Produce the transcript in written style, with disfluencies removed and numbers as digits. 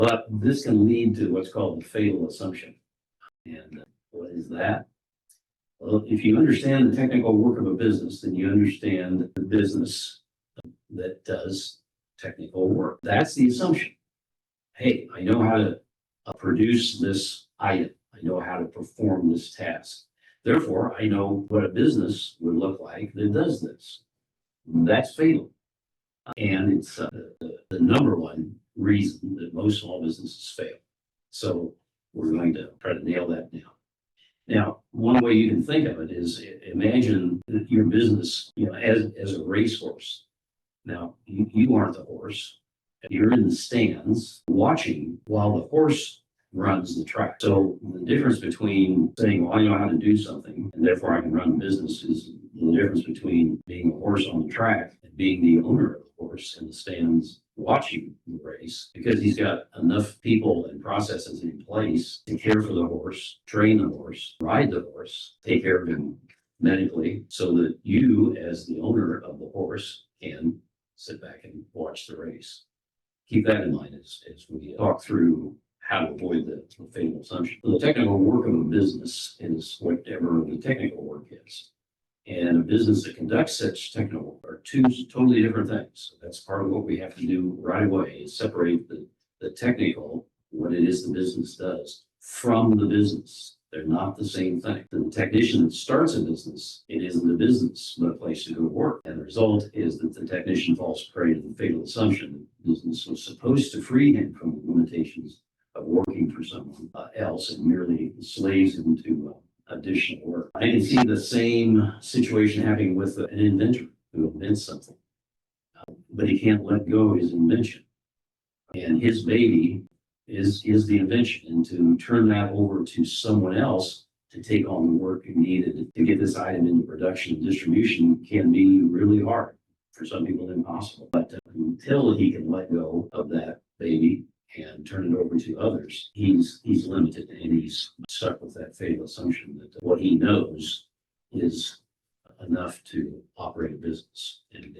But this can lead to what's called the fatal assumption. And what is that? Well, if you understand the technical work of a business, then you understand the business that does technical work. That's the assumption. Hey, I know how to produce this item. I know how to perform this task. Therefore, I know what a business would look like that does this. That's fatal. And it's the number one reason that most small businesses fail. So we're going to try to nail that down. Now, one way you can think of it is imagine your business, as a racehorse. Now, you aren't the horse. You're in the stands watching while the horse runs the track. So the difference between saying, well, I know how to do something, and therefore I can run a business, is the difference between being a horse on the track and being the owner of the horse in the stands watching the race, because he's got enough people and processes in place to care for the horse, train the horse, ride the horse, take care of him medically, so that you, as the owner of the horse, can sit back and watch the race. Keep that in mind as we talk through how to avoid the fatal assumption. The technical work of a business is whatever the technical work is. And a business that conducts such technical work are two totally different things. So that's part of what we have to do right away, is separate the technical, what it is the business does, from the business. They're not the same thing. The technician that starts a business, it isn't a business, but a place to go to work. And the result is that the technician falls prey to the fatal assumption that business was supposed to free him from the limitations of working for someone else, and merely slaves him to additional work. I can see the same situation happening with an inventor who invents something, but he can't let go of his invention. And his baby is the invention, and to turn that over to someone else to take on the work needed to get this item into production and distribution can be really hard, for some people impossible. But until he can let go of that baby and turn it over to others, he's limited, and he's stuck with that fatal assumption that what he knows is enough to operate a business, and